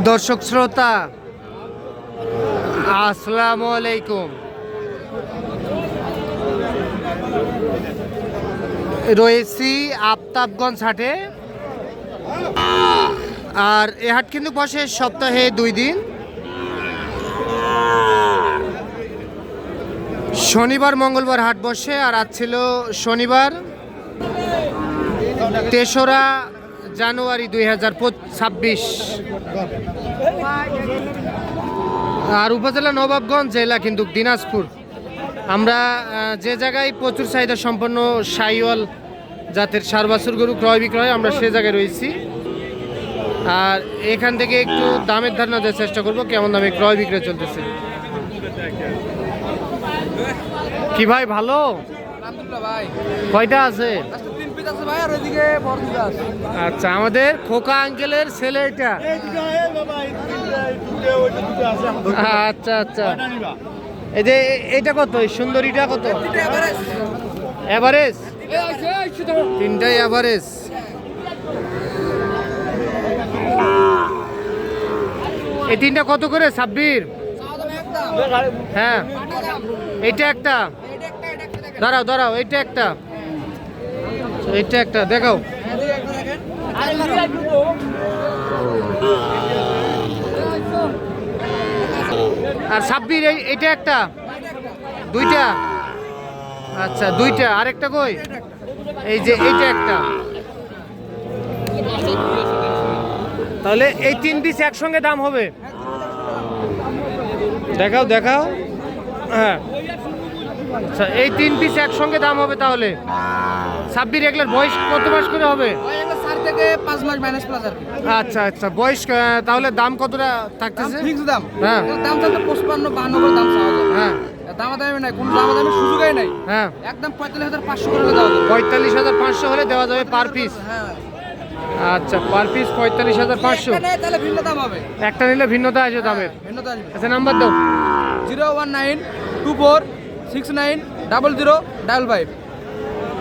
দর্শক শ্রোতা আসসালামু আলাইকুম। রয়েছি আফতাবগঞ্জ হাটে। আর এ হাট কিন্তু বসে সপ্তাহে 2 দিন, শনিবার মঙ্গলবার হাট বসে। আর আজ ছিল শনিবার 3রা জানুয়ারি 2026। আর উপজেলা নবাবগঞ্জ, জেলা কিন্তু দিনাজপুর। আমরা যে জায়গায় প্রচুর চাহিদা সম্পন্ন শাহিওয়াল জাতের ষাঁড় বাছুর গরু ক্রয় বিক্রয়, আমরা সে জায়গায় রয়েছি। আর এখান থেকে একটু দামের ধারণা দেওয়ার চেষ্টা করব, কেমন দামে ক্রয় বিক্রয় চলতেছে। কি ভাই ভালো? কয়টা আছে? আচ্ছা, আমাদের খোকা আঙ্কেলের ছেলে এটা। আচ্ছা আচ্ছা, এই যে এটা কত? সুন্দরীটা কত? এভারেজ? 3টাই এভারেজ। এই 3টা কত করে? 26? হ্যাঁ, এইটা একটা। দাঁড়াও দাঁড়াও, এইটা একটা, এইটা একটা দেখাও। আর 26 এইটা একটা, 2টা। আচ্ছা 2টা, আরেকটা কই? এই যে এইটা একটা। তাহলে এই 3 পিস একসঙ্গে দাম হবে? দেখাও দেখাও। হ্যাঁ আচ্ছা, এই 3 পিস একসঙ্গে দাম হবে তাহলে। 26 এগুলোর বয়স কত মাস করে হবে? 4 থেকে 5 মাস মাইনাস প্লাস আর কি। আচ্ছা আচ্ছা, বয়স তাহলে দাম কতটা থাকতেছে? ফিক্স দাম। হ্যাঁ, দাম তো 55 52 করে দাম চাওয়া যায়। হ্যাঁ, দামাদামি নাই, কোনো দামাদামি সুযোগই নাই। হ্যাঁ, একদম 45,500 করে দেওয়া যাবে। 45,500 হলে দেওয়া যাবে পার পিস। হ্যাঁ, আচ্ছা, পার পিস 45,500। একটা নেয় তাহলে ভিন্ন দাম হবে। একটা নিলে ভিন্নতা আসবে দামের। ভিন্নতা আসবে। আচ্ছা, নাম্বার দাও। 01924690055।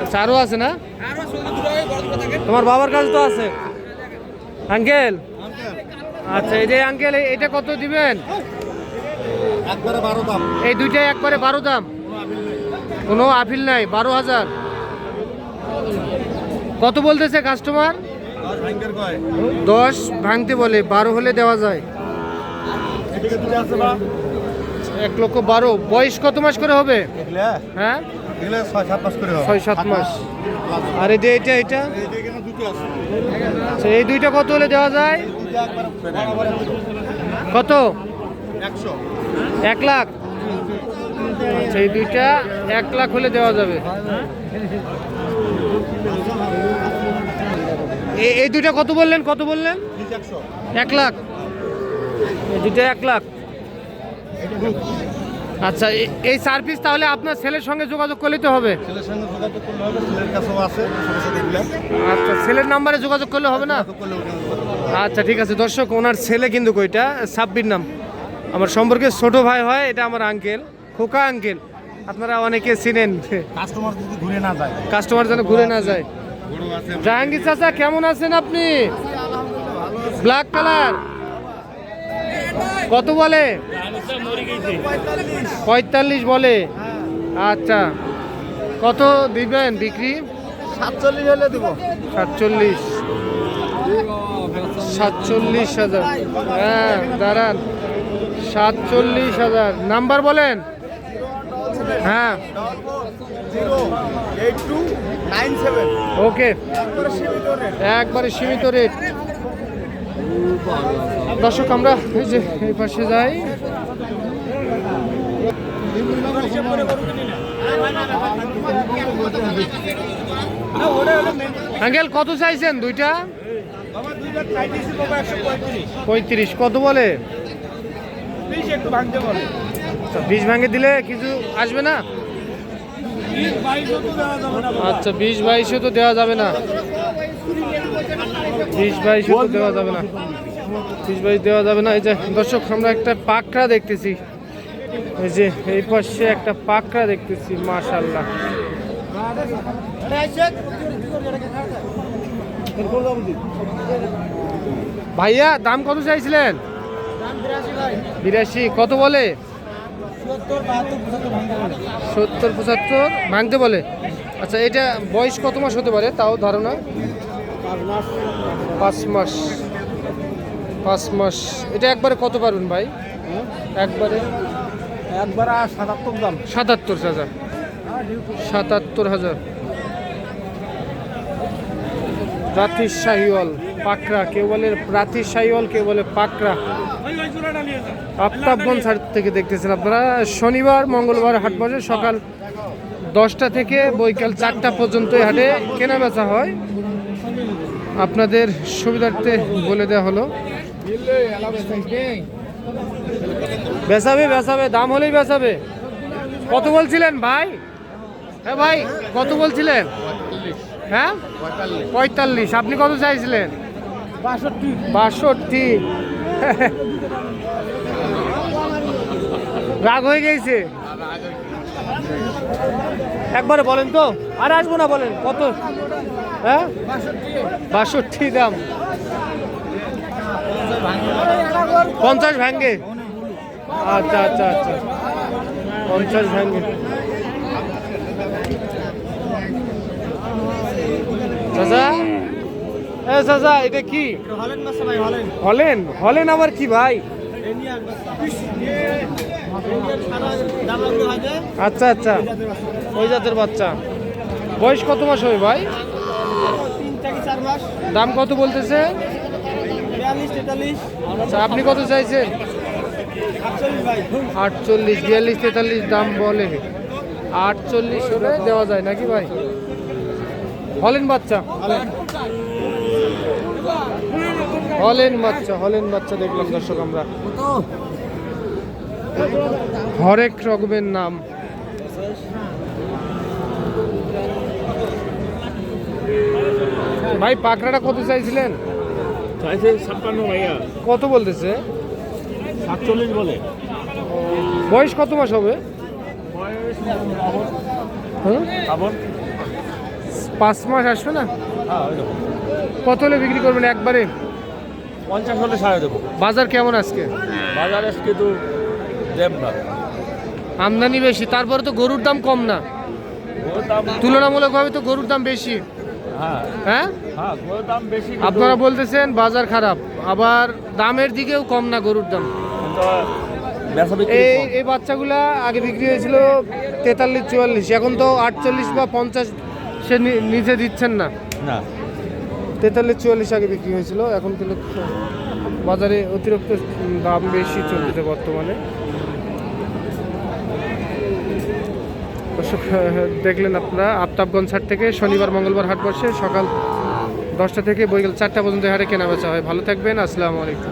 আচ্ছা, আরও আছে না? আরো ছোট দুটো বড় দুটো থাকে। তোমার বাবার কাছে তো আছে আঙ্কেল। আচ্ছা, এই যে আঙ্কেল, এটা কত দিবেন? একবারে 12 দাম। এই 2টাই একবারে 12 দাম, কোনো আপিল নাই। 12,000 কত বলতেছে কাস্টমার? 10 ভাঙতে বলে, 12 হলে দেওয়া যায়। 1,12,000। বয়স কত মাস করে হবে? হ্যাঁ, 6-7 মাস করে হবে। 6-7 মাস। আর এই যে এটা এটা আচ্ছা, এই 2টা কত হলে দেওয়া যায়? কত? 1 লাখ। আচ্ছা, এই 2টা 1 লাখ হলে দেওয়া যাবে। এই 2টা কত বললেন? কত বললেন? 1 লাখ। এই 2টা 1 লাখ। আচ্ছা, এই 4 পিস তাহলে আপনার ছেলের সঙ্গে যোগাযোগ করলে তো হবে? ছেলের সঙ্গে যোগাযোগ করলে হবে, ছেলের কাছেও আছে ছোট ছোট এগুলা। আচ্ছা, ছেলের নাম্বারে যোগাযোগ করলে হবে না? আচ্ছা ঠিক আছে। দর্শক, ওনার ছেলে কিন্তু কইটা 26 নাম, আমার সম্পর্কে ছোট ভাই হয়। এটা আমার আঙ্কেল, খোকা আঙ্কেল। আপনারা অনেকে চিনেন। কাস্টমার যদি ঘুরে না যায়, কাস্টমার যেন ঘুরে না যায়। জাহাঙ্গীর চাচা, কেমন আছেন আপনি? ব্ল্যাক কালার কত বলে? 45 বলে। আচ্ছা, কত দিবেন বিক্রি? 47 হলে দেব। 47,000। হ্যাঁ দাঁড়ান, 47,000 নাম্বার বলেন। হ্যাঁ, 08297। ওকে, একবারে সীমিত রেট। দর্শক, আমরা এই যে এই পাশে যাই। আঙ্কেল কত চাইছেন? 2টা 35। কত বলে? 20 ভাঙে দিলে কিছু আসবে না? আচ্ছা, 20-22 তো দেওয়া যাবে না। 20-22 তো দেওয়া যাবে না। 20-22 দেওয়া যাবে না। এই যে দর্শক, আমরা একটা পাকড়া দেখতেছি। এই যে এই পাশে একটা পাকড়া দেখতেছি, মাশাআল্লাহ। ভাইয়া দাম কত চাইছিলেন? 82। কত বলে? 70-75 ভাঙতে বলে। আচ্ছা, এটা বয়স কত মাস হতে পারে তাও ধারণা? 5 মাস। 5 মাস। এটা একবারে কত পারবেন ভাই? একবারে 77 দাম। 77,000। 77,000। রাতির শাহিওয়াল পাকড়া, কেউ বলে রাতির শাহিওয়াল, কেউ বলে পাকড়া। আফতাবগঞ্জ হাট থেকে দেখতেছেন আপনারা। শনিবার মঙ্গলবার হাট বসে সকাল 10টা থেকে বৈকাল 4টা পর্যন্ত এই হাটে কেনা বেচা হয়। আপনাদের সুবিধার্থে বলে দেওয়া হলো। বেচাবে বেচাবে, দাম হলেই বেচাবে। কত বলছিলেন ভাই? হ্যাঁ ভাই, কত বলছিলেন? হ্যাঁ 45। আপনি কত চাইছিলেন? 62। রাগ হয়ে গেছে। একবারে বলেন তো, আর আসবো না, বলেন কত? হ্যাঁ 62 দাম। 50 ভাঙ্গে। আচ্ছা আচ্ছা আচ্ছা, 50 ভাঙ্গে। চাচা, এ চাচা, এটা কি? হলেন? হলেন আবার কি ভাই? আচ্ছা আচ্ছা, ওই জাতের বাচ্চা। বয়স কত মাস হবে ভাই? 3 থেকে 4 মাস। দাম কত বলতেছে? 42-43। আচ্ছা, আপনি কত চাইছেন? 48 ভাই। 48। 42-43 দাম বলে। 48 হলে দেওয়া যায় নাকি ভাই? হলেন বাচ্চা। হলেন বাচ্চা, হলেন বাচ্চা দেখলাম দর্শক আমরা। হরেক রকমের নাম। ভাই পাকড়াটা কত চাইছিলেন? 56 ভাইয়া। কত বলতেছে? 47 বলে। বয়স কত মাস হবে? হ্যাঁ আবার 5 মাস আসবে না? হ্যাঁ ওই রকম। কত হলে বিক্রি করবেন একবারে? 50 হলে ছাড়ে দেবো। বাজার কেমন আজকে? বাজার আজকে তো দেব না। আমদানি বেশি, তারপরে তো গরুর দাম কম না। গরুর দাম, তুলনামূলকভাবে তো গরুর দাম বেশি। হ্যাঁ হ্যাঁ, হ্যাঁ গরুর দাম বেশি। আপনারা বলতেছেন বাজার খারাপ, আবার দামের দিকেও কম না গরুর দাম। এই এই বাচ্চাগুলা আগে বিক্রি হয়েছিল 43-44, এখন তো 48 বা 50 সে নিচে দিচ্ছেন না। না 43-44 আগে বিক্রি হয়েছিল, এখন কিন্তু বাজারে অতিরিক্ত দাম বেশি চলছে বর্তমানে। দর্শক, দেখলেন আপনারা আফতাবগঞ্জ হাট থেকে শনিবার মঙ্গলবার হাট বসে সকাল 10টা থেকে বৈকাল 4টা পর্যন্ত হাটে কেনা বেচা হয়। ভালো থাকবেন, আসসালামু আলাইকুম।